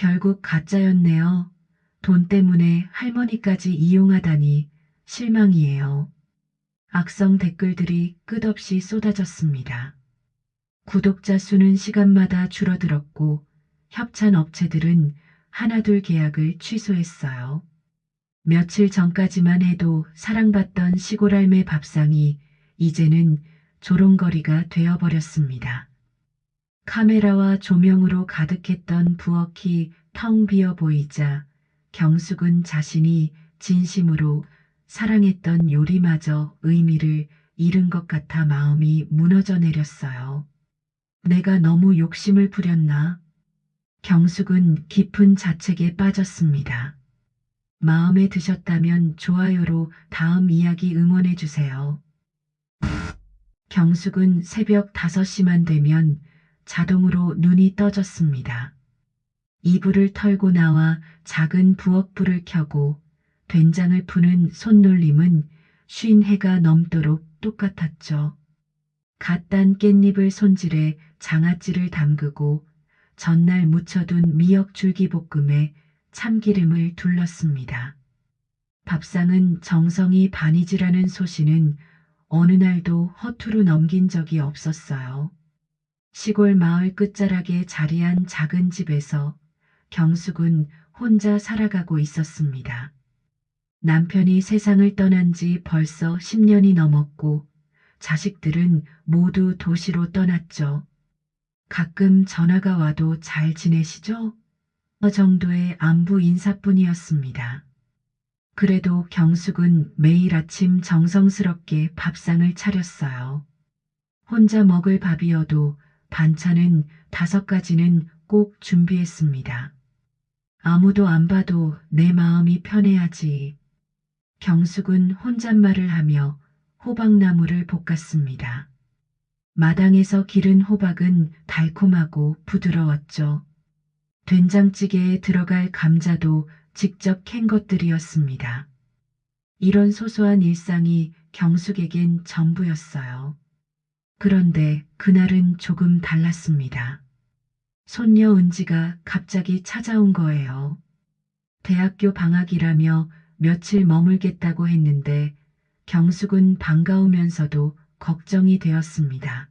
결국 가짜였네요. 돈 때문에 할머니까지 이용하다니 실망이에요. 악성 댓글들이 끝없이 쏟아졌습니다. 구독자 수는 시간마다 줄어들었고 협찬 업체들은 하나둘 계약을 취소했어요. 며칠 전까지만 해도 사랑받던 시골 할매 밥상이 이제는 조롱거리가 되어버렸습니다. 카메라와 조명으로 가득했던 부엌이 텅 비어 보이자 경숙은 자신이 진심으로 사랑했던 요리마저 의미를 잃은 것 같아 마음이 무너져 내렸어요. 내가 너무 욕심을 부렸나? 경숙은 깊은 자책에 빠졌습니다. 마음에 드셨다면 좋아요로 다음 이야기 응원해 주세요. 경숙은 새벽 5시만 되면 자동으로 눈이 떠졌습니다. 이불을 털고 나와 작은 부엌불을 켜고 된장을 푸는 손놀림은 쉰 해가 넘도록 똑같았죠. 갓 딴 깻잎을 손질해 장아찌를 담그고 전날 묻혀둔 미역 줄기볶음에 참기름을 둘렀습니다. 밥상은 정성이 반이지라는 소신은 어느 날도 허투루 넘긴 적이 없었어요. 시골 마을 끝자락에 자리한 작은 집에서 경숙은 혼자 살아가고 있었습니다. 남편이 세상을 떠난 지 벌써 10년이 넘었고 자식들은 모두 도시로 떠났죠. 가끔 전화가 와도 잘 지내시죠? 정도의 안부 인사뿐이었습니다. 그래도 경숙은 매일 아침 정성스럽게 밥상을 차렸어요. 혼자 먹을 밥이어도 반찬은 5가지는 꼭 준비했습니다. 아무도 안 봐도 내 마음이 편해야지. 경숙은 혼잣말을 하며 호박나무를 볶았습니다. 마당에서 기른 호박은 달콤하고 부드러웠죠. 된장찌개에 들어갈 감자도 직접 캔 것들이었습니다. 이런 소소한 일상이 경숙에겐 전부였어요. 그런데 그날은 조금 달랐습니다. 손녀 은지가 갑자기 찾아온 거예요. 대학교 방학이라며 며칠 머물겠다고 했는데 경숙은 반가우면서도 걱정이 되었습니다.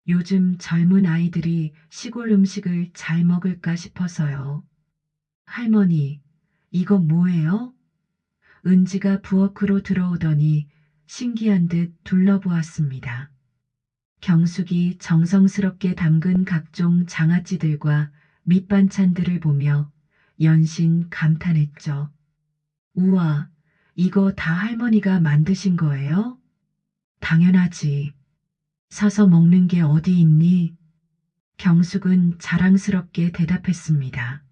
요즘 젊은 아이들이 시골 음식을 잘 먹을까 싶어서요. 할머니, 이거 뭐예요? 은지가 부엌으로 들어오더니 신기한 듯 둘러보았습니다. 경숙이 정성스럽게 담근 각종 장아찌들과 밑반찬들을 보며 연신 감탄했죠. 우와, 이거 다 할머니가 만드신 거예요? 당연하지. 사서 먹는 게 어디 있니? 경숙은 자랑스럽게 대답했습니다.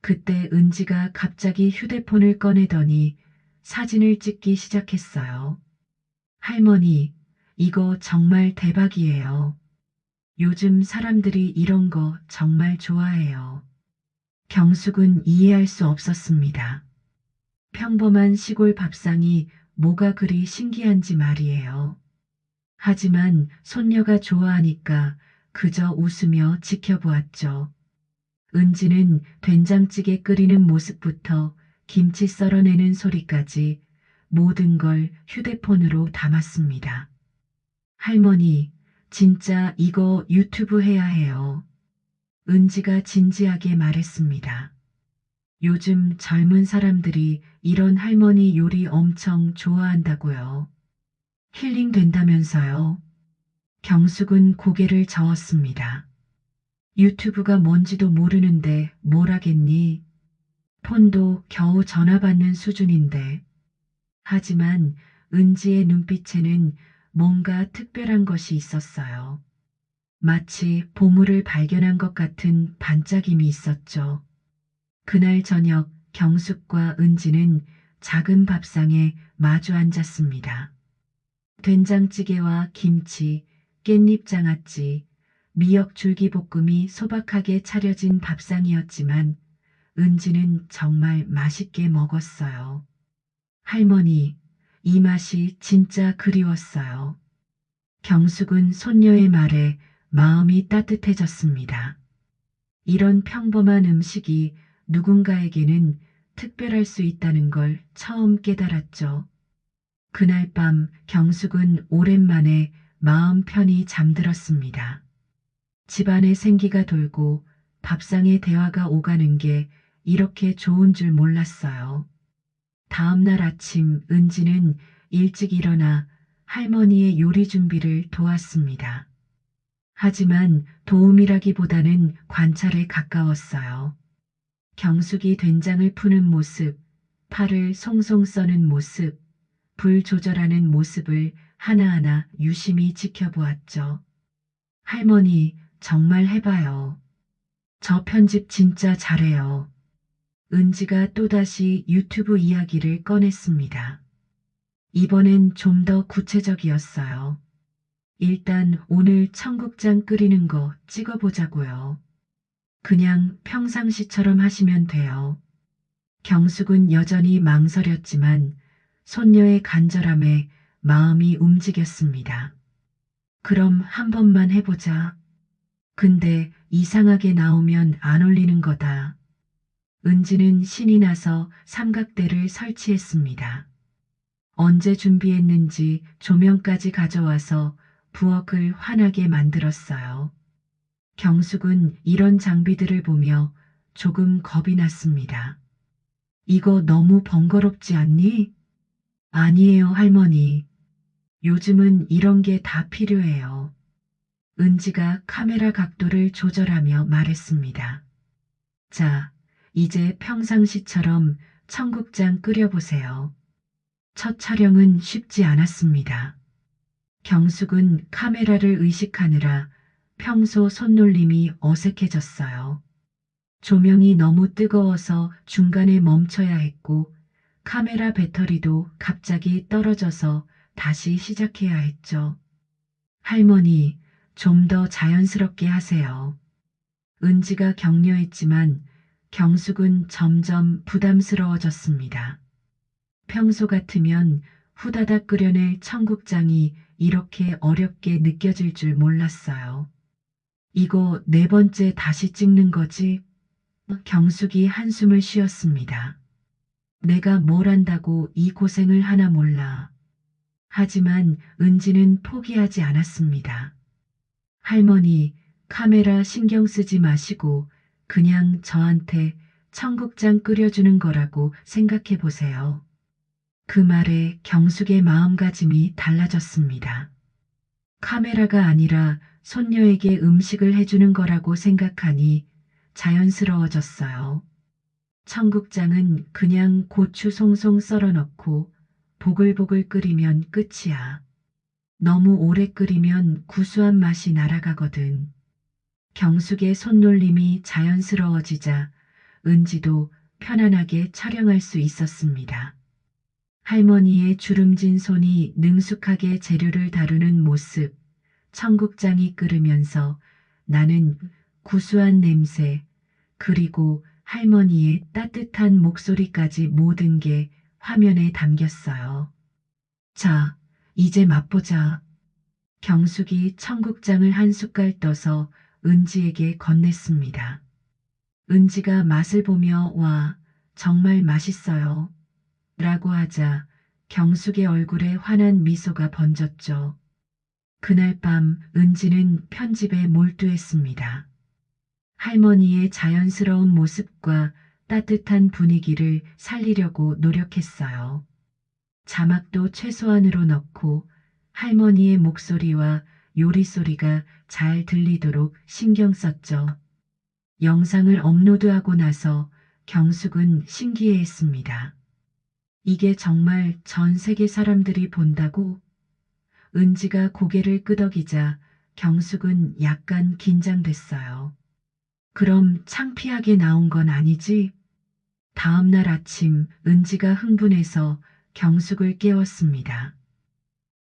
그때 은지가 갑자기 휴대폰을 꺼내더니 사진을 찍기 시작했어요. 할머니, 이거 정말 대박이에요. 요즘 사람들이 이런 거 정말 좋아해요. 경숙은 이해할 수 없었습니다. 평범한 시골 밥상이 뭐가 그리 신기한지 말이에요. 하지만 손녀가 좋아하니까 그저 웃으며 지켜보았죠. 은지는 된장찌개 끓이는 모습부터 김치 썰어내는 소리까지 모든 걸 휴대폰으로 담았습니다. 할머니, 진짜 이거 유튜브 해야 해요. 은지가 진지하게 말했습니다. 요즘 젊은 사람들이 이런 할머니 요리 엄청 좋아한다고요. 힐링 된다면서요. 경숙은 고개를 저었습니다. 유튜브가 뭔지도 모르는데 뭘 하겠니? 폰도 겨우 전화 받는 수준인데. 하지만 은지의 눈빛에는 뭔가 특별한 것이 있었어요. 마치 보물을 발견한 것 같은 반짝임이 있었죠. 그날 저녁 경숙과 은지는 작은 밥상에 마주 앉았습니다. 된장찌개와 김치, 깻잎장아찌, 미역 줄기볶음이 소박하게 차려진 밥상이었지만 은지는 정말 맛있게 먹었어요. 할머니, 이 맛이 진짜 그리웠어요. 경숙은 손녀의 말에 마음이 따뜻해졌습니다. 이런 평범한 음식이 누군가에게는 특별할 수 있다는 걸 처음 깨달았죠. 그날 밤 경숙은 오랜만에 마음 편히 잠들었습니다. 집안에 생기가 돌고 밥상에 대화가 오가는 게 이렇게 좋은 줄 몰랐어요. 다음 날 아침 은지는 일찍 일어나 할머니의 요리 준비를 도왔습니다. 하지만 도움이라기보다는 관찰에 가까웠어요. 경숙이 된장을 푸는 모습, 팔을 송송 써는 모습, 불 조절하는 모습을 하나하나 유심히 지켜보았죠. 할머니, 정말 해봐요. 저 편집 진짜 잘해요. 은지가 또다시 유튜브 이야기를 꺼냈습니다. 이번엔 좀 더 구체적이었어요. 일단 오늘 청국장 끓이는 거 찍어보자고요. 그냥 평상시처럼 하시면 돼요. 경숙은 여전히 망설였지만 손녀의 간절함에 마음이 움직였습니다. 그럼 한 번만 해보자. 근데 이상하게 나오면 안 올리는 거다. 은지는 신이 나서 삼각대를 설치했습니다. 언제 준비했는지 조명까지 가져와서 부엌을 환하게 만들었어요. 경숙은 이런 장비들을 보며 조금 겁이 났습니다. 이거 너무 번거롭지 않니? 아니에요, 할머니. 요즘은 이런 게 다 필요해요. 은지가 카메라 각도를 조절하며 말했습니다. 자, 이제 평상시처럼 청국장 끓여보세요. 첫 촬영은 쉽지 않았습니다. 경숙은 카메라를 의식하느라 평소 손놀림이 어색해졌어요. 조명이 너무 뜨거워서 중간에 멈춰야 했고 카메라 배터리도 갑자기 떨어져서 다시 시작해야 했죠. 할머니, 좀 더 자연스럽게 하세요. 은지가 격려했지만 경숙은 점점 부담스러워졌습니다. 평소 같으면 후다닥 끓여낼 청국장이 이렇게 어렵게 느껴질 줄 몰랐어요. 이거 네 번째 다시 찍는 거지? 경숙이 한숨을 쉬었습니다. 내가 뭘 안다고 이 고생을 하나 몰라. 하지만 은지는 포기하지 않았습니다. 할머니, 카메라 신경 쓰지 마시고 그냥 저한테 청국장 끓여주는 거라고 생각해 보세요. 그 말에 경숙의 마음가짐이 달라졌습니다. 카메라가 아니라 손녀에게 음식을 해주는 거라고 생각하니 자연스러워졌어요. 청국장은 그냥 고추 송송 썰어 넣고 보글보글 끓이면 끝이야. 너무 오래 끓이면 구수한 맛이 날아가거든. 경숙의 손놀림이 자연스러워지자 은지도 편안하게 촬영할 수 있었습니다. 할머니의 주름진 손이 능숙하게 재료를 다루는 모습, 청국장이 끓으면서 나는 구수한 냄새, 그리고 할머니의 따뜻한 목소리까지 모든 게 화면에 담겼어요. 자, 이제 맛보자. 경숙이 청국장을 한 숟갈 떠서 은지에게 건넸습니다. 은지가 맛을 보며 와, 정말 맛있어요. 라고 하자 경숙의 얼굴에 환한 미소가 번졌죠. 그날 밤 은지는 편집에 몰두했습니다. 할머니의 자연스러운 모습과 따뜻한 분위기를 살리려고 노력했어요. 자막도 최소한으로 넣고 할머니의 목소리와 요리 소리가 잘 들리도록 신경 썼죠. 영상을 업로드하고 나서 경숙은 신기해했습니다. 이게 정말 전 세계 사람들이 본다고? 은지가 고개를 끄덕이자 경숙은 약간 긴장됐어요. 그럼 창피하게 나온 건 아니지? 다음 날 아침 은지가 흥분해서 경숙을 깨웠습니다.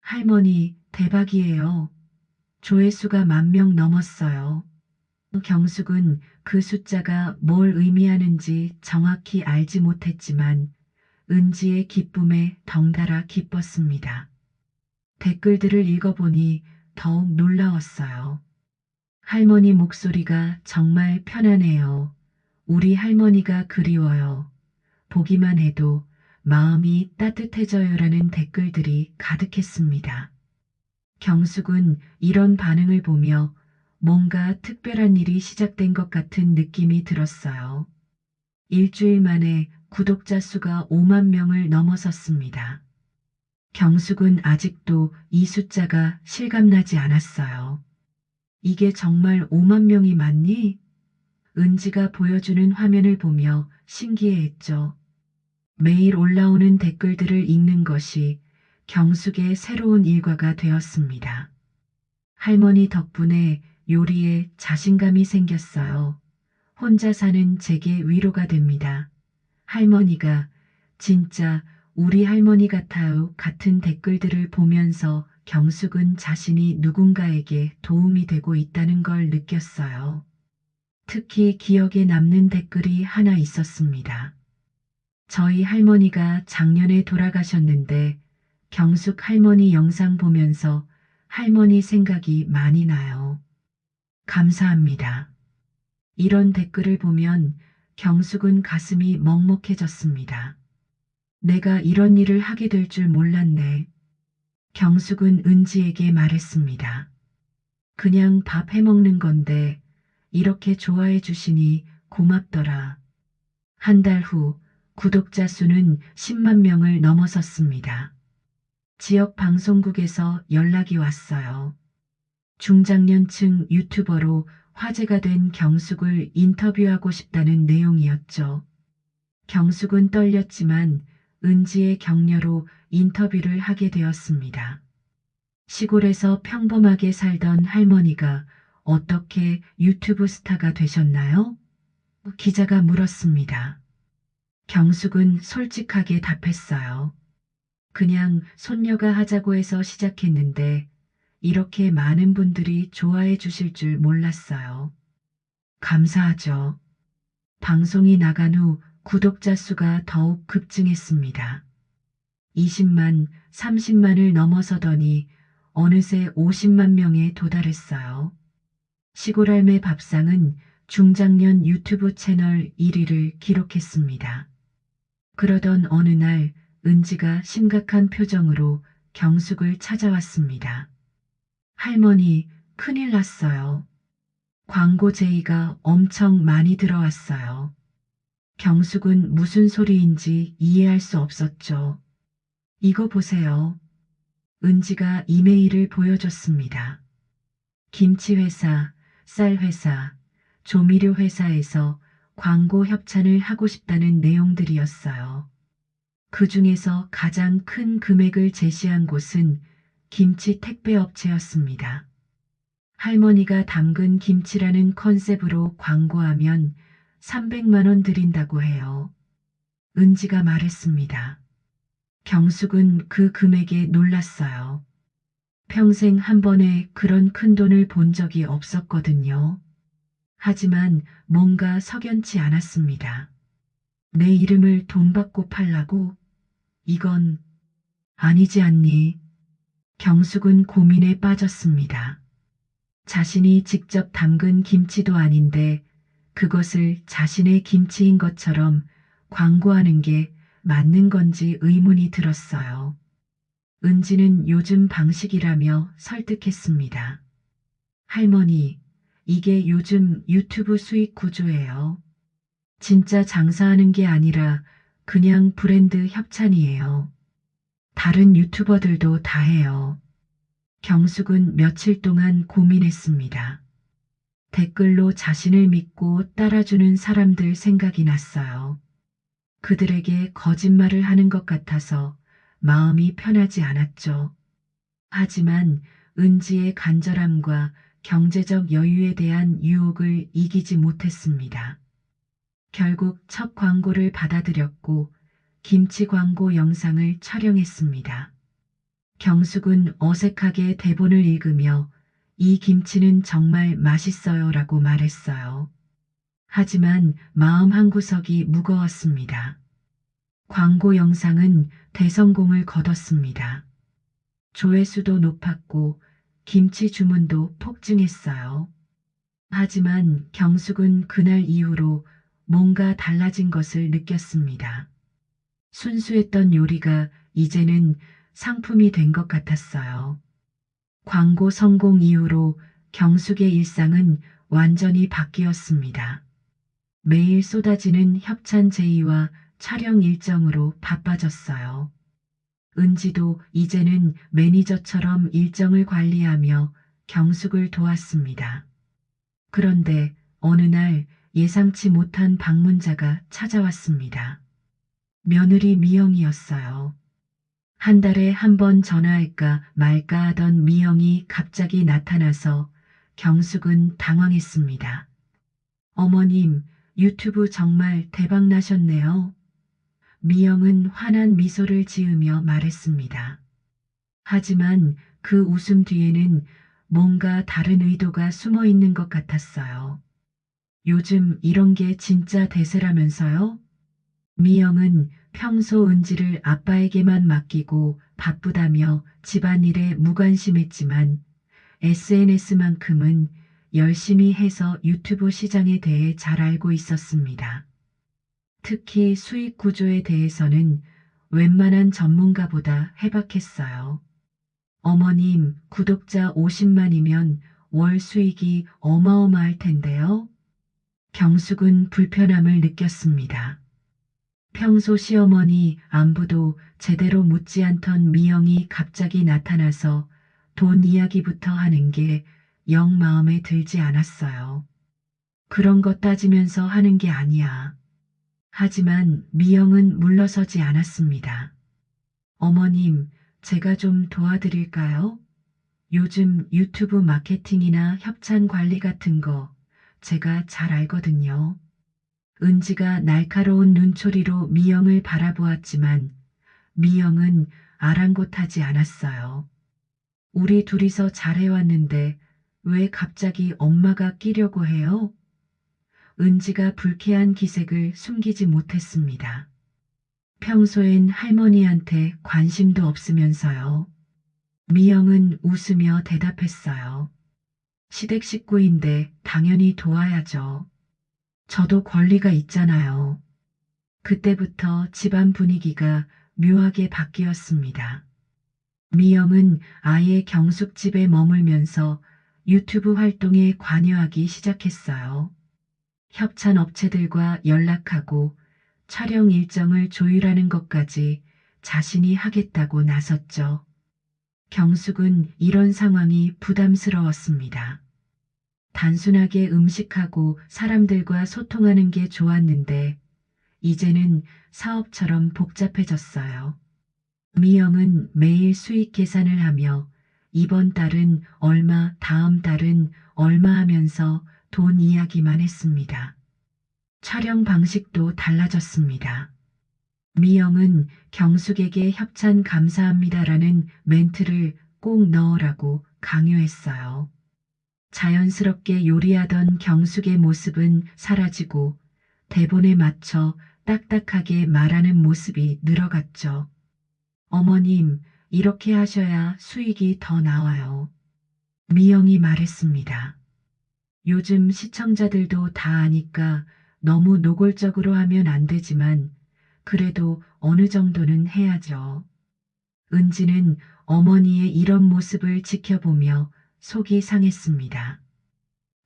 할머니, 대박이에요. 조회수가 10,000명 넘었어요. 경숙은 그 숫자가 뭘 의미하는지 정확히 알지 못했지만 은지의 기쁨에 덩달아 기뻤습니다. 댓글들을 읽어보니 더욱 놀라웠어요. 할머니 목소리가 정말 편안해요. 우리 할머니가 그리워요. 보기만 해도 마음이 따뜻해져요라는 댓글들이 가득했습니다. 경숙은 이런 반응을 보며 뭔가 특별한 일이 시작된 것 같은 느낌이 들었어요. 일주일 만에 구독자 수가 5만 명을 넘어섰습니다. 경숙은 아직도 이 숫자가 실감나지 않았어요. 이게 정말 5만 명이 맞니? 은지가 보여주는 화면을 보며 신기해했죠. 매일 올라오는 댓글들을 읽는 것이 경숙의 새로운 일과가 되었습니다. 할머니 덕분에 요리에 자신감이 생겼어요. 혼자 사는 제게 위로가 됩니다. 할머니가 진짜 우리 할머니 같아요 같은 댓글들을 보면서 경숙은 자신이 누군가에게 도움이 되고 있다는 걸 느꼈어요. 특히 기억에 남는 댓글이 하나 있었습니다. 저희 할머니가 작년에 돌아가셨는데 경숙 할머니 영상 보면서 할머니 생각이 많이 나요. 감사합니다. 이런 댓글을 보면 경숙은 가슴이 먹먹해졌습니다. 내가 이런 일을 하게 될 줄 몰랐네. 경숙은 은지에게 말했습니다. 그냥 밥 해먹는 건데 이렇게 좋아해 주시니 고맙더라. 한 달 후 구독자 수는 10만 명을 넘어섰습니다. 지역 방송국에서 연락이 왔어요. 중장년층 유튜버로 화제가 된 경숙을 인터뷰하고 싶다는 내용이었죠. 경숙은 떨렸지만 은지의 격려로 인터뷰를 하게 되었습니다. 시골에서 평범하게 살던 할머니가 어떻게 유튜브 스타가 되셨나요? 기자가 물었습니다. 경숙은 솔직하게 답했어요. 그냥 손녀가 하자고 해서 시작했는데 이렇게 많은 분들이 좋아해 주실 줄 몰랐어요. 감사하죠. 방송이 나간 후 구독자 수가 더욱 급증했습니다. 20만, 30만을 넘어서더니 어느새 50만 명에 도달했어요. 시골할매 밥상은 중장년 유튜브 채널 1위를 기록했습니다. 그러던 어느 날 은지가 심각한 표정으로 경숙을 찾아왔습니다. 할머니, 큰일 났어요. 광고 제의가 엄청 많이 들어왔어요. 경숙은 무슨 소리인지 이해할 수 없었죠. 이거 보세요. 은지가 이메일을 보여줬습니다. 김치 회사, 쌀 회사, 조미료 회사에서 광고 협찬을 하고 싶다는 내용들이었어요. 그 중에서 가장 큰 금액을 제시한 곳은 김치 택배 업체였습니다. 할머니가 담근 김치라는 컨셉으로 광고하면 300만 원 드린다고 해요. 은지가 말했습니다. 경숙은 그 금액에 놀랐어요. 평생 한 번에 그런 큰 돈을 본 적이 없었거든요. 하지만 뭔가 석연치 않았습니다. 내 이름을 돈 받고 팔라고? 이건 아니지 않니? 경숙은 고민에 빠졌습니다. 자신이 직접 담근 김치도 아닌데 그것을 자신의 김치인 것처럼 광고하는 게 맞는 건지 의문이 들었어요. 은지는 요즘 방식이라며 설득했습니다. 할머니, 이게 요즘 유튜브 수익 구조예요. 진짜 장사하는 게 아니라 그냥 브랜드 협찬이에요. 다른 유튜버들도 다 해요. 경숙은 며칠 동안 고민했습니다. 댓글로 자신을 믿고 따라주는 사람들 생각이 났어요. 그들에게 거짓말을 하는 것 같아서 마음이 편하지 않았죠. 하지만 은지의 간절함과 경제적 여유에 대한 유혹을 이기지 못했습니다. 결국 첫 광고를 받아들였고 김치 광고 영상을 촬영했습니다. 경숙은 어색하게 대본을 읽으며 이 김치는 정말 맛있어요 라고 말했어요. 하지만 마음 한구석이 무거웠습니다. 광고 영상은 대성공을 거뒀습니다. 조회수도 높았고 김치 주문도 폭증했어요. 하지만 경숙은 그날 이후로 뭔가 달라진 것을 느꼈습니다. 순수했던 요리가 이제는 상품이 된 것 같았어요. 광고 성공 이후로 경숙의 일상은 완전히 바뀌었습니다. 매일 쏟아지는 협찬 제의와 촬영 일정으로 바빠졌어요. 은지도 이제는 매니저처럼 일정을 관리하며 경숙을 도왔습니다. 그런데 어느 날 예상치 못한 방문자가 찾아왔습니다. 며느리 미영이었어요. 한 달에 한 번 전화할까 말까 하던 미영이 갑자기 나타나서 경숙은 당황했습니다. 어머님, 유튜브 정말 대박 나셨네요. 미영은 환한 미소를 지으며 말했습니다. 하지만 그 웃음 뒤에는 뭔가 다른 의도가 숨어 있는 것 같았어요. 요즘 이런 게 진짜 대세라면서요? 미영은 평소 은지를 아빠에게만 맡기고 바쁘다며 집안일에 무관심했지만 SNS만큼은 열심히 해서 유튜브 시장에 대해 잘 알고 있었습니다. 특히 수익 구조에 대해서는 웬만한 전문가보다 해박했어요. 어머님, 구독자 50만이면 월 수익이 어마어마할 텐데요. 경숙은 불편함을 느꼈습니다. 평소 시어머니 안부도 제대로 묻지 않던 미영이 갑자기 나타나서 돈 이야기부터 하는 게 영 마음에 들지 않았어요. 그런 거 따지면서 하는 게 아니야. 하지만 미영은 물러서지 않았습니다. 어머님, 제가 좀 도와드릴까요? 요즘 유튜브 마케팅이나 협찬 관리 같은 거 제가 잘 알거든요. 은지가 날카로운 눈초리로 미영을 바라보았지만 미영은 아랑곳하지 않았어요. 우리 둘이서 잘해왔는데 왜 갑자기 엄마가 끼려고 해요? 은지가 불쾌한 기색을 숨기지 못했습니다. 평소엔 할머니한테 관심도 없으면서요. 미영은 웃으며 대답했어요. 시댁 식구인데 당연히 도와야죠. 저도 권리가 있잖아요. 그때부터 집안 분위기가 묘하게 바뀌었습니다. 미영은 아예 경숙집에 머물면서 유튜브 활동에 관여하기 시작했어요. 협찬 업체들과 연락하고 촬영 일정을 조율하는 것까지 자신이 하겠다고 나섰죠. 경숙은 이런 상황이 부담스러웠습니다. 단순하게 음식하고 사람들과 소통하는 게 좋았는데 이제는 사업처럼 복잡해졌어요. 미영은 매일 수익 계산을 하며 이번 달은 얼마, 다음 달은 얼마 하면서 돈 이야기만 했습니다. 촬영 방식도 달라졌습니다. 미영은 경숙에게 협찬 감사합니다라는 멘트를 꼭 넣으라고 강요했어요. 자연스럽게 요리하던 경숙의 모습은 사라지고 대본에 맞춰 딱딱하게 말하는 모습이 늘어갔죠. 어머님, 이렇게 하셔야 수익이 더 나와요. 미영이 말했습니다. 요즘 시청자들도 다 아니까 너무 노골적으로 하면 안 되지만 그래도 어느 정도는 해야죠. 은지는 어머니의 이런 모습을 지켜보며 속이 상했습니다.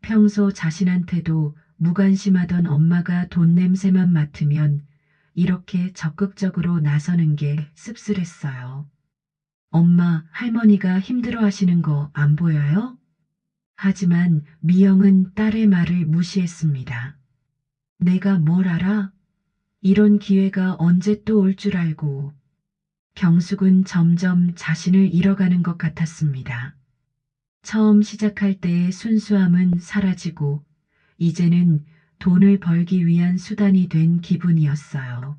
평소 자신한테도 무관심하던 엄마가 돈 냄새만 맡으면 이렇게 적극적으로 나서는 게 씁쓸했어요. 엄마, 할머니가 힘들어 하시는 거 안 보여요? 하지만 미영은 딸의 말을 무시했습니다. 내가 뭘 알아? 이런 기회가 언제 또 올 줄 알고. 경숙은 점점 자신을 잃어가는 것 같았습니다. 처음 시작할 때의 순수함은 사라지고 이제는 돈을 벌기 위한 수단이 된 기분이었어요.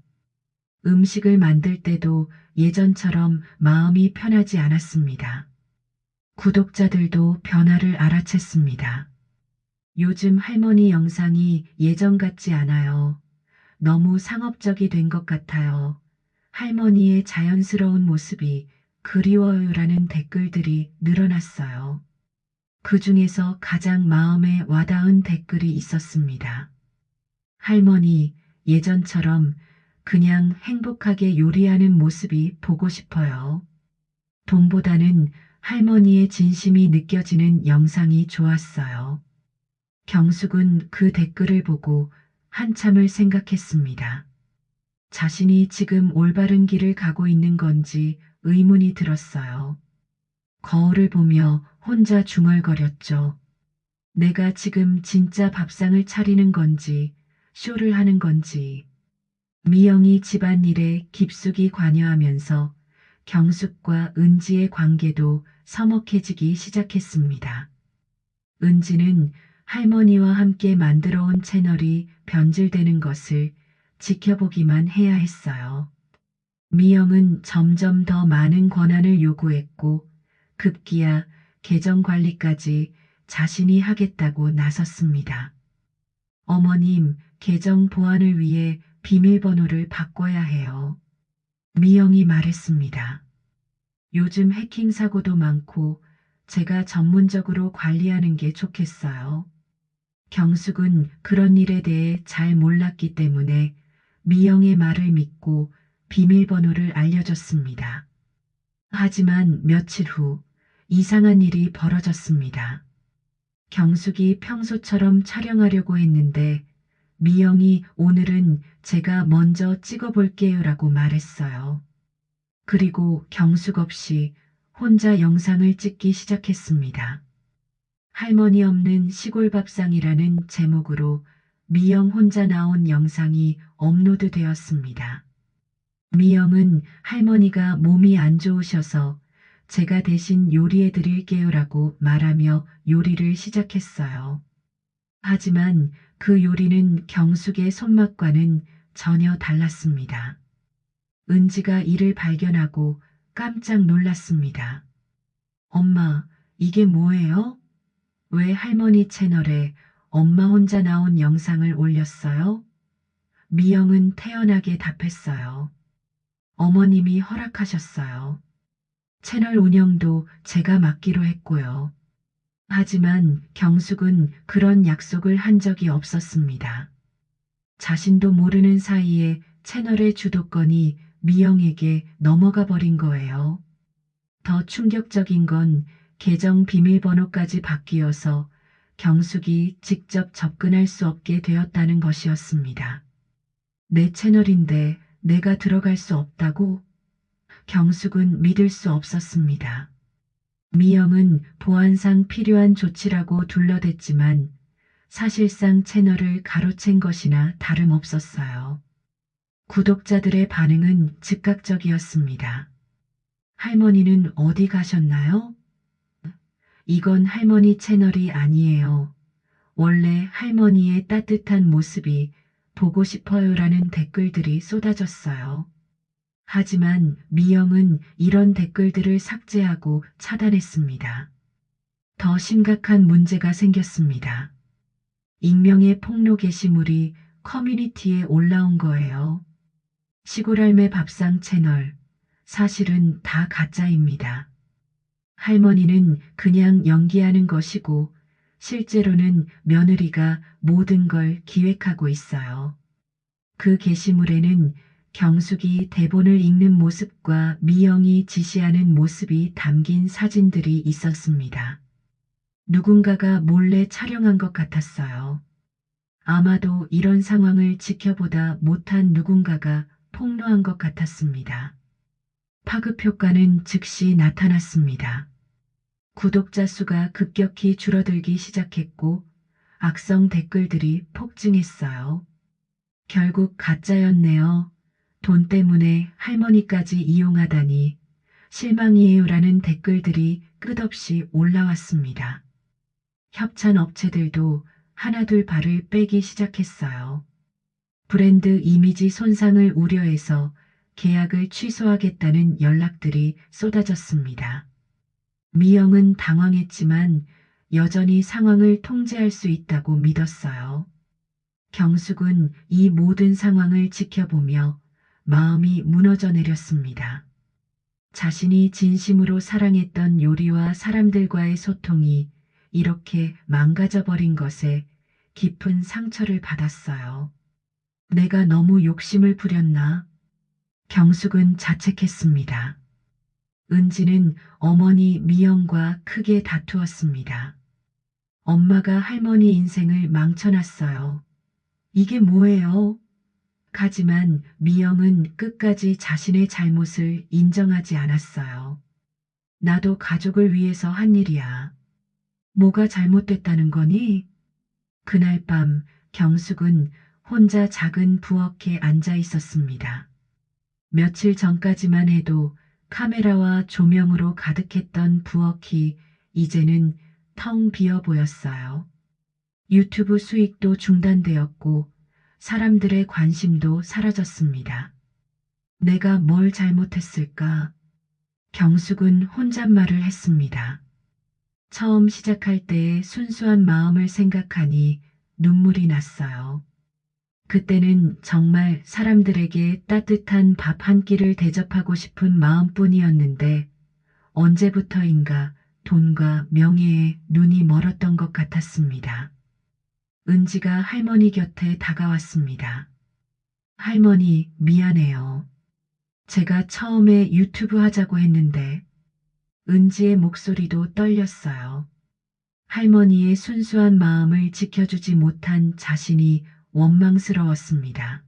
음식을 만들 때도 예전처럼 마음이 편하지 않았습니다. 구독자들도 변화를 알아챘습니다. 요즘 할머니 영상이 예전 같지 않아요. 너무 상업적이 된 것 같아요. 할머니의 자연스러운 모습이 그리워요라는 댓글들이 늘어났어요. 그 중에서 가장 마음에 와닿은 댓글이 있었습니다. 할머니, 예전처럼 그냥 행복하게 요리하는 모습이 보고 싶어요. 돈보다는 할머니의 진심이 느껴지는 영상이 좋았어요. 경숙은 그 댓글을 보고 한참을 생각했습니다. 자신이 지금 올바른 길을 가고 있는 건지 의문이 들었어요. 거울을 보며 혼자 중얼거렸죠. 내가 지금 진짜 밥상을 차리는 건지, 쇼를 하는 건지. 미영이 집안일에 깊숙이 관여하면서 경숙과 은지의 관계도 서먹해지기 시작했습니다. 은지는 할머니와 함께 만들어 온 채널이 변질되는 것을 지켜보기만 해야 했어요. 미영은 점점 더 많은 권한을 요구했고 급기야 계정 관리까지 자신이 하겠다고 나섰습니다. 어머님, 계정 보안을 위해 비밀번호를 바꿔야 해요. 미영이 말했습니다. 요즘 해킹 사고도 많고 제가 전문적으로 관리하는 게 좋겠어요. 경숙은 그런 일에 대해 잘 몰랐기 때문에 미영의 말을 믿고 비밀번호를 알려줬습니다. 하지만 며칠 후 이상한 일이 벌어졌습니다. 경숙이 평소처럼 촬영하려고 했는데 미영이 오늘은 제가 먼저 찍어볼게요라고 말했어요. 그리고 경숙 없이 혼자 영상을 찍기 시작했습니다. 할머니 없는 시골 밥상이라는 제목으로 미영 혼자 나온 영상이 업로드 되었습니다. 미영은 할머니가 몸이 안 좋으셔서 제가 대신 요리해 드릴게요라고 말하며 요리를 시작했어요. 하지만 그 요리는 경숙의 손맛과는 전혀 달랐습니다. 은지가 이를 발견하고 깜짝 놀랐습니다. 엄마, 이게 뭐예요? 왜 할머니 채널에 엄마 혼자 나온 영상을 올렸어요? 미영은 태연하게 답했어요. 어머님이 허락하셨어요. 채널 운영도 제가 맡기로 했고요. 하지만 경숙은 그런 약속을 한 적이 없었습니다. 자신도 모르는 사이에 채널의 주도권이 미영에게 넘어가 버린 거예요. 더 충격적인 건 계정 비밀번호까지 바뀌어서 경숙이 직접 접근할 수 없게 되었다는 것이었습니다. 내 채널인데 내가 들어갈 수 없다고? 경숙은 믿을 수 없었습니다. 미영은 보안상 필요한 조치라고 둘러댔지만 사실상 채널을 가로챈 것이나 다름없었어요. 구독자들의 반응은 즉각적이었습니다. 할머니는 어디 가셨나요? 이건 할머니 채널이 아니에요. 원래 할머니의 따뜻한 모습이 보고 싶어요라는 댓글들이 쏟아졌어요. 하지만 미영은 이런 댓글들을 삭제하고 차단했습니다. 더 심각한 문제가 생겼습니다. 익명의 폭로 게시물이 커뮤니티에 올라온 거예요. 시골할매 밥상 채널, 사실은 다 가짜입니다. 할머니는 그냥 연기하는 것이고 실제로는 며느리가 모든 걸 기획하고 있어요. 그 게시물에는 경숙이 대본을 읽는 모습과 미영이 지시하는 모습이 담긴 사진들이 있었습니다. 누군가가 몰래 촬영한 것 같았어요. 아마도 이런 상황을 지켜보다 못한 누군가가 폭로한 것 같았습니다. 파급 효과는 즉시 나타났습니다. 구독자 수가 급격히 줄어들기 시작했고 악성 댓글들이 폭증했어요. 결국 가짜였네요. 돈 때문에 할머니까지 이용하다니 실망이에요라는 댓글들이 끝없이 올라왔습니다. 협찬 업체들도 하나둘 발을 빼기 시작했어요. 브랜드 이미지 손상을 우려해서 계약을 취소하겠다는 연락들이 쏟아졌습니다. 미영은 당황했지만 여전히 상황을 통제할 수 있다고 믿었어요. 경숙은 이 모든 상황을 지켜보며 마음이 무너져 내렸습니다. 자신이 진심으로 사랑했던 요리와 사람들과의 소통이 이렇게 망가져버린 것에 깊은 상처를 받았어요. 내가 너무 욕심을 부렸나? 경숙은 자책했습니다. 은지는 어머니 미영과 크게 다투었습니다. 엄마가 할머니 인생을 망쳐놨어요. 이게 뭐예요? 하지만 미영은 끝까지 자신의 잘못을 인정하지 않았어요. 나도 가족을 위해서 한 일이야. 뭐가 잘못됐다는 거니? 그날 밤 경숙은 혼자 작은 부엌에 앉아 있었습니다. 며칠 전까지만 해도 카메라와 조명으로 가득했던 부엌이 이제는 텅 비어 보였어요. 유튜브 수익도 중단되었고 사람들의 관심도 사라졌습니다. 내가 뭘 잘못했을까? 경숙은 혼잣말을 했습니다. 처음 시작할 때의 순수한 마음을 생각하니 눈물이 났어요. 그때는 정말 사람들에게 따뜻한 밥 한 끼를 대접하고 싶은 마음뿐이었는데 언제부터인가 돈과 명예에 눈이 멀었던 것 같았습니다. 은지가 할머니 곁에 다가왔습니다. 할머니, 미안해요. 제가 처음에 유튜브 하자고 했는데 은지의 목소리도 떨렸어요. 할머니의 순수한 마음을 지켜주지 못한 자신이 원망스러웠습니다.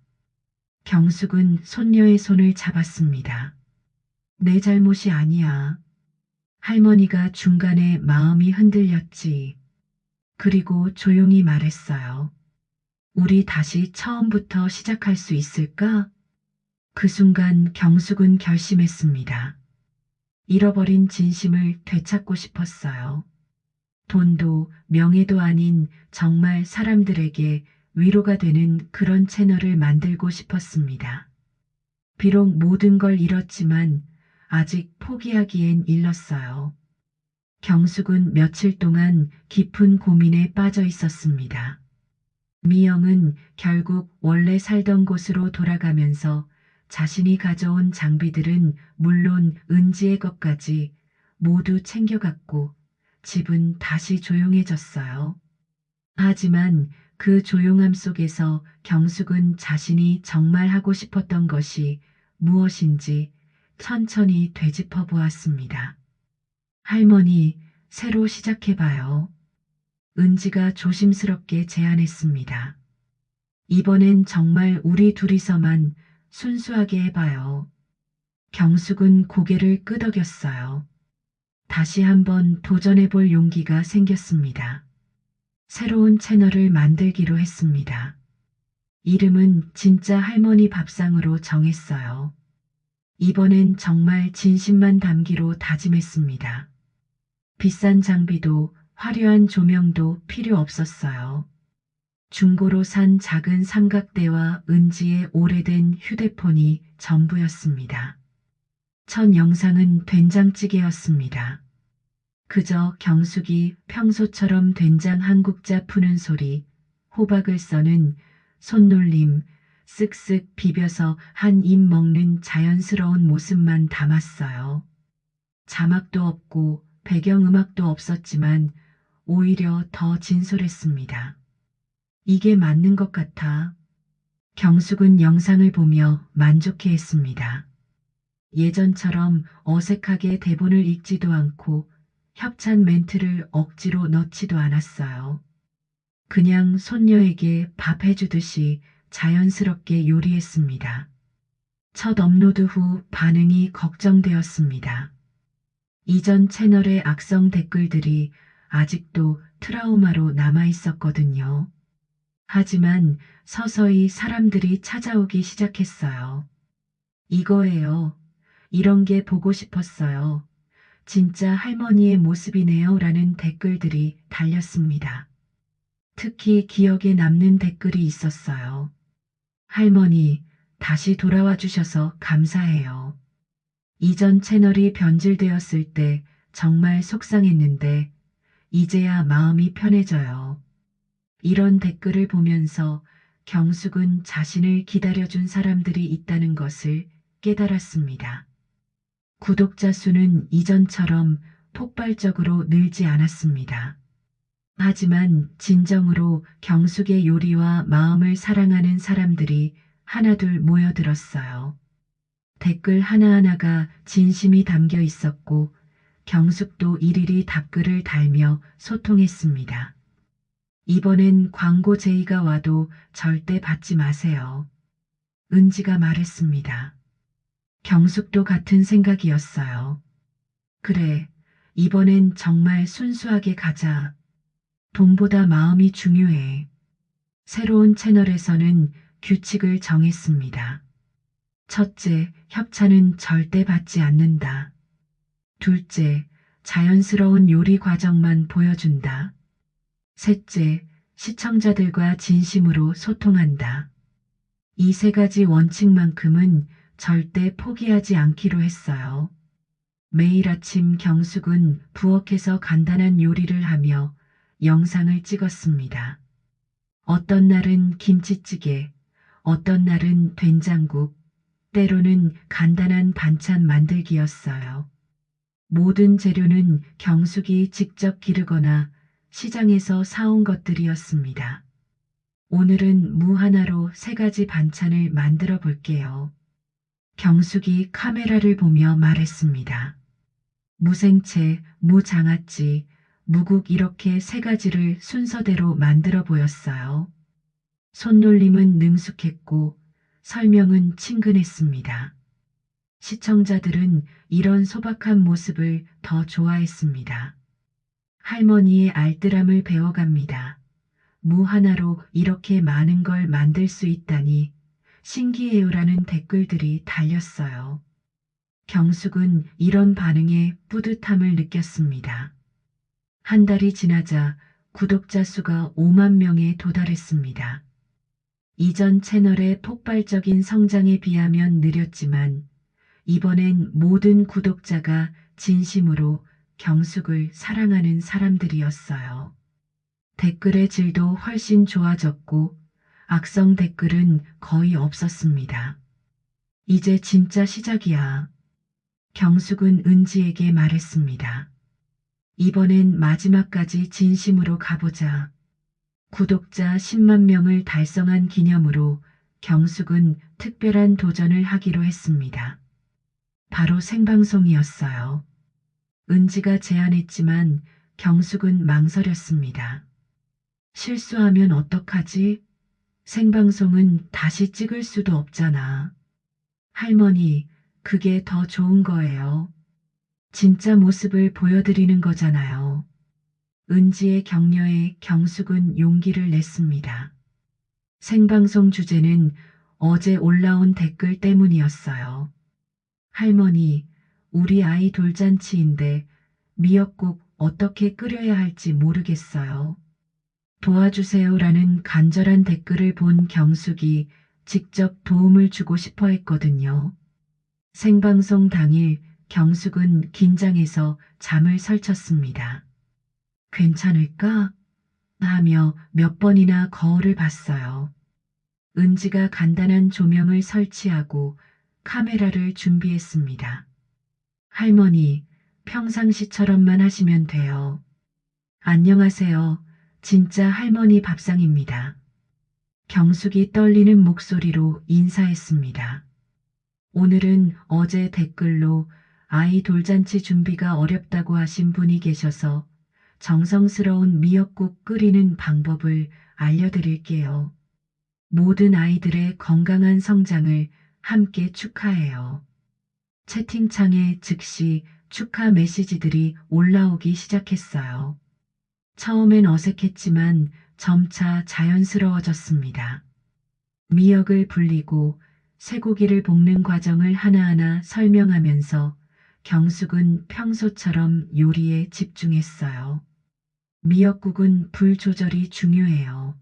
경숙은 손녀의 손을 잡았습니다. 내 잘못이 아니야. 할머니가 중간에 마음이 흔들렸지. 그리고 조용히 말했어요. 우리 다시 처음부터 시작할 수 있을까? 그 순간 경숙은 결심했습니다. 잃어버린 진심을 되찾고 싶었어요. 돈도 명예도 아닌 정말 사람들에게 위로가 되는 그런 채널을 만들고 싶었습니다. 비록 모든 걸 잃었지만 아직 포기하기엔 일렀어요. 경숙은 며칠 동안 깊은 고민에 빠져 있었습니다. 미영은 결국 원래 살던 곳으로 돌아가면서 자신이 가져온 장비들은 물론 은지의 것까지 모두 챙겨갔고 집은 다시 조용해졌어요. 하지만 그 조용함 속에서 경숙은 자신이 정말 하고 싶었던 것이 무엇인지 천천히 되짚어 보았습니다. 할머니, 새로 시작해봐요. 은지가 조심스럽게 제안했습니다. 이번엔 정말 우리 둘이서만 순수하게 해봐요. 경숙은 고개를 끄덕였어요. 다시 한번 도전해볼 용기가 생겼습니다. 새로운 채널을 만들기로 했습니다. 이름은 진짜 할머니 밥상으로 정했어요. 이번엔 정말 진심만 담기로 다짐했습니다. 비싼 장비도 화려한 조명도 필요 없었어요. 중고로 산 작은 삼각대와 은지의 오래된 휴대폰이 전부였습니다. 첫 영상은 된장찌개였습니다. 그저 경숙이 평소처럼 된장 한 국자 푸는 소리, 호박을 써는 손놀림, 쓱쓱 비벼서 한 입 먹는 자연스러운 모습만 담았어요. 자막도 없고 배경음악도 없었지만 오히려 더 진솔했습니다. 이게 맞는 것 같아. 경숙은 영상을 보며 만족해했습니다. 예전처럼 어색하게 대본을 읽지도 않고 협찬 멘트를 억지로 넣지도 않았어요. 그냥 손녀에게 밥 해주듯이 자연스럽게 요리했습니다. 첫 업로드 후 반응이 걱정되었습니다. 이전 채널의 악성 댓글들이 아직도 트라우마로 남아 있었거든요. 하지만 서서히 사람들이 찾아오기 시작했어요. 이거예요. 이런 게 보고 싶었어요. 진짜 할머니의 모습이네요. 라는 댓글들이 달렸습니다. 특히 기억에 남는 댓글이 있었어요. 할머니, 다시 돌아와 주셔서 감사해요. 이전 채널이 변질되었을 때 정말 속상했는데 이제야 마음이 편해져요. 이런 댓글을 보면서 경숙은 자신을 기다려준 사람들이 있다는 것을 깨달았습니다. 구독자 수는 이전처럼 폭발적으로 늘지 않았습니다. 하지만 진정으로 경숙의 요리와 마음을 사랑하는 사람들이 하나둘 모여들었어요. 댓글 하나하나가 진심이 담겨 있었고 경숙도 일일이 답글을 달며 소통했습니다. 이번엔 광고 제의가 와도 절대 받지 마세요. 은지가 말했습니다. 경숙도 같은 생각이었어요. 그래, 이번엔 정말 순수하게 가자. 돈보다 마음이 중요해. 새로운 채널에서는 규칙을 정했습니다. 첫째, 협찬은 절대 받지 않는다. 둘째, 자연스러운 요리 과정만 보여준다. 셋째, 시청자들과 진심으로 소통한다. 이 세 가지 원칙만큼은 절대 포기하지 않기로 했어요. 매일 아침 경숙은 부엌에서 간단한 요리를 하며 영상을 찍었습니다. 어떤 날은 김치찌개, 어떤 날은 된장국, 때로는 간단한 반찬 만들기였어요. 모든 재료는 경숙이 직접 기르거나 시장에서 사온 것들이었습니다. 오늘은 무 하나로 세 가지 반찬을 만들어 볼게요. 경숙이 카메라를 보며 말했습니다. 무생채, 무장아찌, 무국 이렇게 세 가지를 순서대로 만들어 보였어요. 손놀림은 능숙했고 설명은 친근했습니다. 시청자들은 이런 소박한 모습을 더 좋아했습니다. 할머니의 알뜰함을 배워갑니다. 무 하나로 이렇게 많은 걸 만들 수 있다니 신기해요라는 댓글들이 달렸어요. 경숙은 이런 반응에 뿌듯함을 느꼈습니다. 한 달이 지나자 구독자 수가 5만 명에 도달했습니다. 이전 채널의 폭발적인 성장에 비하면 느렸지만 이번엔 모든 구독자가 진심으로 경숙을 사랑하는 사람들이었어요. 댓글의 질도 훨씬 좋아졌고 악성 댓글은 거의 없었습니다. 이제 진짜 시작이야. 경숙은 은지에게 말했습니다. 이번엔 마지막까지 진심으로 가보자. 구독자 10만 명을 달성한 기념으로 경숙은 특별한 도전을 하기로 했습니다. 바로 생방송이었어요. 은지가 제안했지만 경숙은 망설였습니다. 실수하면 어떡하지? 생방송은 다시 찍을 수도 없잖아. 할머니, 그게 더 좋은 거예요. 진짜 모습을 보여드리는 거잖아요. 은지의 격려에 경숙은 용기를 냈습니다. 생방송 주제는 어제 올라온 댓글 때문이었어요. 할머니, 우리 아이 돌잔치인데 미역국 어떻게 끓여야 할지 모르겠어요. 도와주세요라는 간절한 댓글을 본 경숙이 직접 도움을 주고 싶어 했거든요. 생방송 당일 경숙은 긴장해서 잠을 설쳤습니다. 괜찮을까? 하며 몇 번이나 거울을 봤어요. 은지가 간단한 조명을 설치하고 카메라를 준비했습니다. 할머니, 평상시처럼만 하시면 돼요. 안녕하세요. 진짜 할머니 밥상입니다. 경숙이 떨리는 목소리로 인사했습니다. 오늘은 어제 댓글로 아이 돌잔치 준비가 어렵다고 하신 분이 계셔서 정성스러운 미역국 끓이는 방법을 알려드릴게요. 모든 아이들의 건강한 성장을 함께 축하해요. 채팅창에 즉시 축하 메시지들이 올라오기 시작했어요. 처음엔 어색했지만 점차 자연스러워졌습니다. 미역을 불리고 쇠고기를 볶는 과정을 하나하나 설명하면서 경숙은 평소처럼 요리에 집중했어요. 미역국은 불 조절이 중요해요.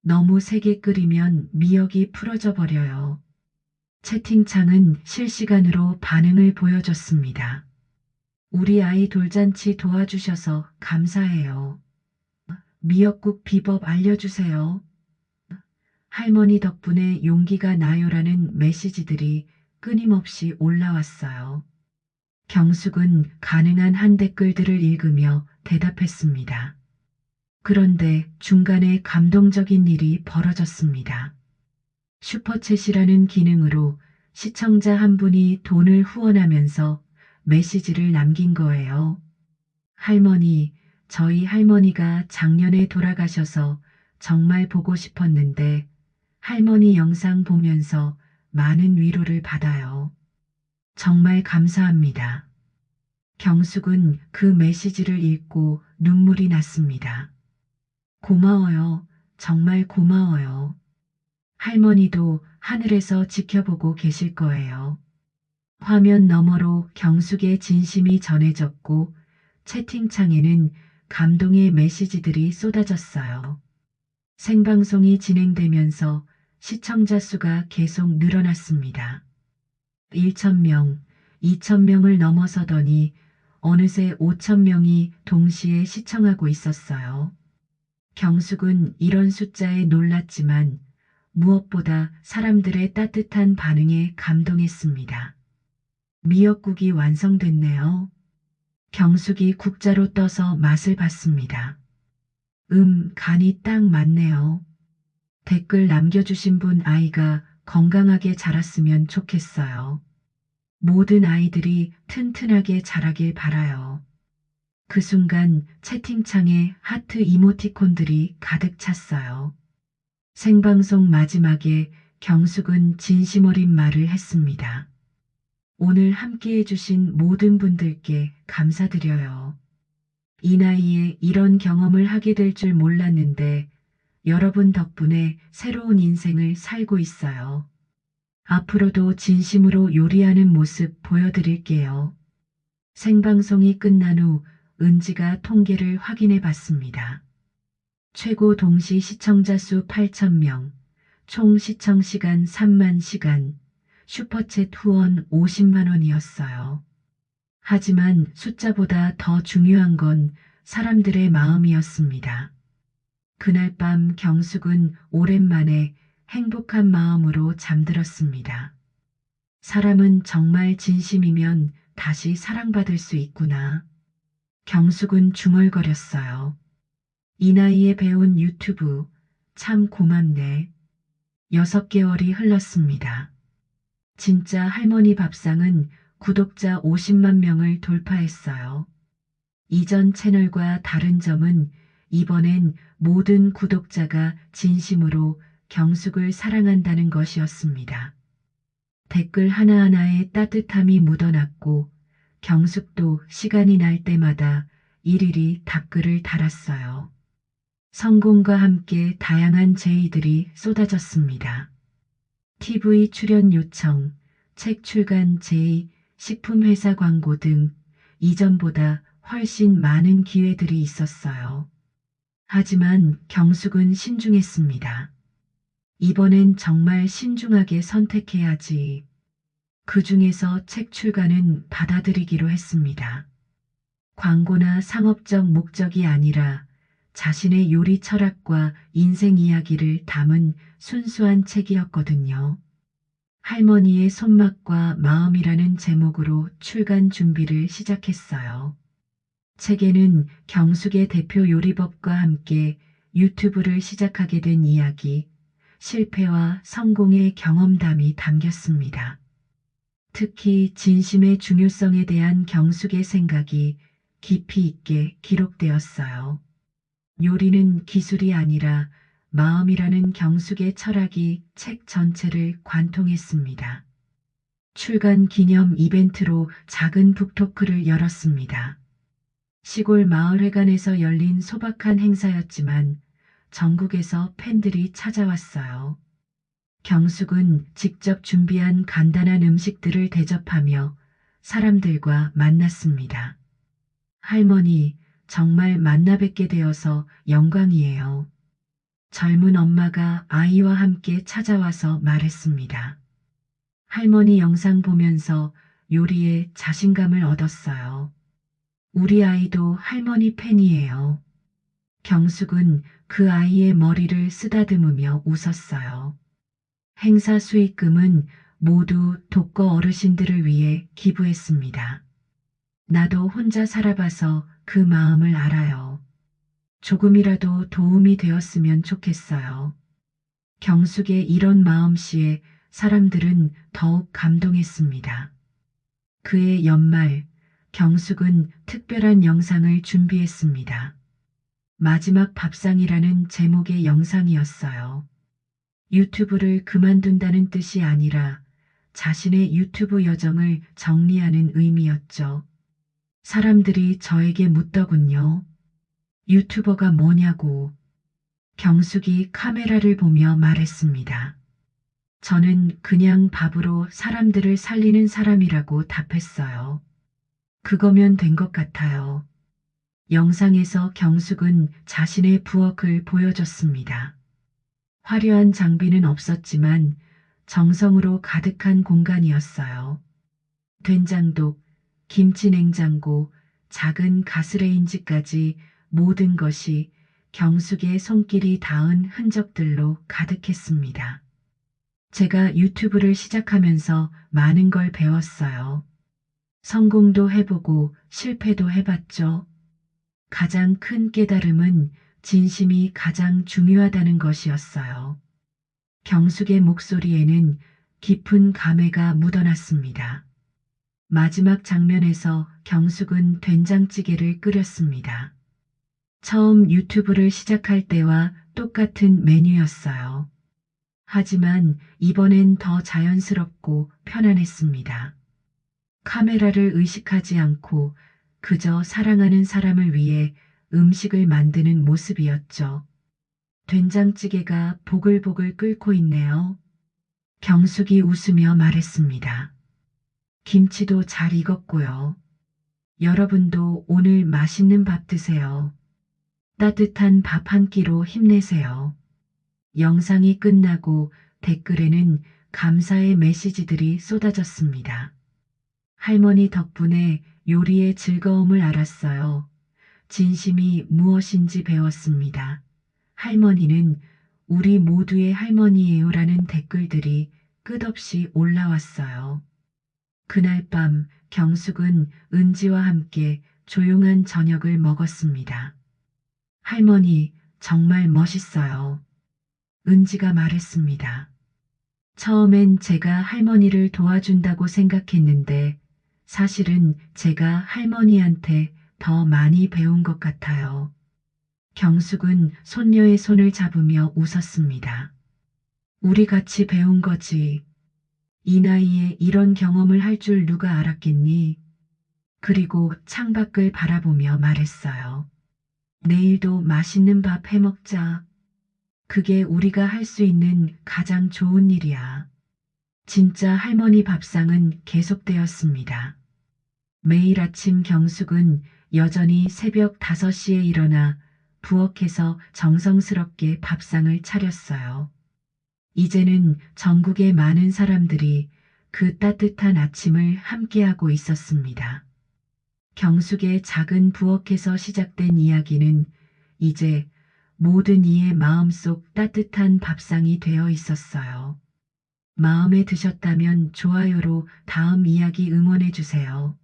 너무 세게 끓이면 미역이 풀어져 버려요. 채팅창은 실시간으로 반응을 보여줬습니다. 우리 아이 돌잔치 도와주셔서 감사해요. 미역국 비법 알려주세요. 할머니 덕분에 용기가 나요라는 메시지들이 끊임없이 올라왔어요. 경숙은 가능한 한 댓글들을 읽으며 대답했습니다. 그런데 중간에 감동적인 일이 벌어졌습니다. 슈퍼챗이라는 기능으로 시청자 한 분이 돈을 후원하면서 메시지를 남긴 거예요. 할머니, 저희 할머니가 작년에 돌아가셔서 정말 보고 싶었는데 할머니 영상 보면서 많은 위로를 받아요. 정말 감사합니다. 경숙은 그 메시지를 읽고 눈물이 났습니다. 고마워요. 정말 고마워요. 할머니도 하늘에서 지켜보고 계실 거예요. 화면 너머로 경숙의 진심이 전해졌고 채팅창에는 감동의 메시지들이 쏟아졌어요. 생방송이 진행되면서 시청자 수가 계속 늘어났습니다. 1,000명, 2,000명을 넘어서더니 어느새 5,000명이 동시에 시청하고 있었어요. 경숙은 이런 숫자에 놀랐지만 무엇보다 사람들의 따뜻한 반응에 감동했습니다. 미역국이 완성됐네요. 경숙이 국자로 떠서 맛을 봤습니다. 간이 딱 맞네요. 댓글 남겨주신 분 아이가 건강하게 자랐으면 좋겠어요. 모든 아이들이 튼튼하게 자라길 바라요. 그 순간 채팅창에 하트 이모티콘들이 가득 찼어요. 생방송 마지막에 경숙은 진심 어린 말을 했습니다. 오늘 함께 해주신 모든 분들께 감사드려요. 이 나이에 이런 경험을 하게 될 줄 몰랐는데 여러분 덕분에 새로운 인생을 살고 있어요. 앞으로도 진심으로 요리하는 모습 보여드릴게요. 생방송이 끝난 후 은지가 통계를 확인해 봤습니다. 최고 동시 시청자 수 8,000명, 총 시청 시간 3만 시간, 슈퍼챗 후원 50만 원이었어요. 하지만 숫자보다 더 중요한 건 사람들의 마음이었습니다. 그날 밤 경숙은 오랜만에 행복한 마음으로 잠들었습니다. 사람은 정말 진심이면 다시 사랑받을 수 있구나. 경숙은 중얼거렸어요. 이 나이에 배운 유튜브, 참 고맙네. 6개월이 흘렀습니다. 진짜 할머니 밥상은 구독자 50만 명을 돌파했어요. 이전 채널과 다른 점은 이번엔 모든 구독자가 진심으로 경숙을 사랑한다는 것이었습니다. 댓글 하나하나에 따뜻함이 묻어났고 경숙도 시간이 날 때마다 일일이 답글을 달았어요. 성공과 함께 다양한 제의들이 쏟아졌습니다. TV 출연 요청, 책 출간 제의, 식품회사 광고 등 이전보다 훨씬 많은 기회들이 있었어요. 하지만 경숙은 신중했습니다. 이번엔 정말 신중하게 선택해야지. 그 중에서 책 출간은 받아들이기로 했습니다. 광고나 상업적 목적이 아니라 자신의 요리 철학과 인생 이야기를 담은 순수한 책이었거든요. 할머니의 손맛과 마음이라는 제목으로 출간 준비를 시작했어요. 책에는 경숙의 대표 요리법과 함께 유튜브를 시작하게 된 이야기, 실패와 성공의 경험담이 담겼습니다. 특히 진심의 중요성에 대한 경숙의 생각이 깊이 있게 기록되었어요. 요리는 기술이 아니라 마음이라는 경숙의 철학이 책 전체를 관통했습니다. 출간 기념 이벤트로 작은 북토크를 열었습니다. 시골 마을회관에서 열린 소박한 행사였지만 전국에서 팬들이 찾아왔어요. 경숙은 직접 준비한 간단한 음식들을 대접하며 사람들과 만났습니다. 할머니, 정말 만나 뵙게 되어서 영광이에요. 젊은 엄마가 아이와 함께 찾아와서 말했습니다. 할머니 영상 보면서 요리에 자신감을 얻었어요. 우리 아이도 할머니 팬이에요. 경숙은 그 아이의 머리를 쓰다듬으며 웃었어요. 행사 수익금은 모두 독거 어르신들을 위해 기부했습니다. 나도 혼자 살아봐서 그 마음을 알아요. 조금이라도 도움이 되었으면 좋겠어요. 경숙의 이런 마음씨에 사람들은 더욱 감동했습니다. 그해 연말, 경숙은 특별한 영상을 준비했습니다. 마지막 밥상이라는 제목의 영상이었어요. 유튜브를 그만둔다는 뜻이 아니라 자신의 유튜브 여정을 정리하는 의미였죠. 사람들이 저에게 묻더군요. 유튜버가 뭐냐고. 경숙이 카메라를 보며 말했습니다. 저는 그냥 밥으로 사람들을 살리는 사람이라고 답했어요. 그거면 된 것 같아요. 영상에서 경숙은 자신의 부엌을 보여줬습니다. 화려한 장비는 없었지만 정성으로 가득한 공간이었어요. 된장독, 김치 냉장고, 작은 가스레인지까지 모든 것이 경숙의 손길이 닿은 흔적들로 가득했습니다. 제가 유튜브를 시작하면서 많은 걸 배웠어요. 성공도 해보고 실패도 해봤죠. 가장 큰 깨달음은 진심이 가장 중요하다는 것이었어요. 경숙의 목소리에는 깊은 감회가 묻어났습니다. 마지막 장면에서 경숙은 된장찌개를 끓였습니다. 처음 유튜브를 시작할 때와 똑같은 메뉴였어요. 하지만 이번엔 더 자연스럽고 편안했습니다. 카메라를 의식하지 않고 그저 사랑하는 사람을 위해 음식을 만드는 모습이었죠. 된장찌개가 보글보글 끓고 있네요. 경숙이 웃으며 말했습니다. 김치도 잘 익었고요. 여러분도 오늘 맛있는 밥 드세요. 따뜻한 밥 한 끼로 힘내세요. 영상이 끝나고 댓글에는 감사의 메시지들이 쏟아졌습니다. 할머니 덕분에 요리의 즐거움을 알았어요. 진심이 무엇인지 배웠습니다. 할머니는 우리 모두의 할머니예요라는 댓글들이 끝없이 올라왔어요. 그날 밤 경숙은 은지와 함께 조용한 저녁을 먹었습니다. 할머니, 정말 멋있어요. 은지가 말했습니다. 처음엔 제가 할머니를 도와준다고 생각했는데 사실은 제가 할머니한테 더 많이 배운 것 같아요. 경숙은 손녀의 손을 잡으며 웃었습니다. 우리 같이 배운 거지. 이 나이에 이런 경험을 할 줄 누가 알았겠니? 그리고 창밖을 바라보며 말했어요. 내일도 맛있는 밥 해 먹자. 그게 우리가 할 수 있는 가장 좋은 일이야. 진짜 할머니 밥상은 계속되었습니다. 매일 아침 경숙은 여전히 새벽 5시에 일어나 부엌에서 정성스럽게 밥상을 차렸어요. 이제는 전국의 많은 사람들이 그 따뜻한 아침을 함께하고 있었습니다. 경숙의 작은 부엌에서 시작된 이야기는 이제 모든 이의 마음속 따뜻한 밥상이 되어 있었어요. 마음에 드셨다면 좋아요로 다음 이야기 응원해 주세요.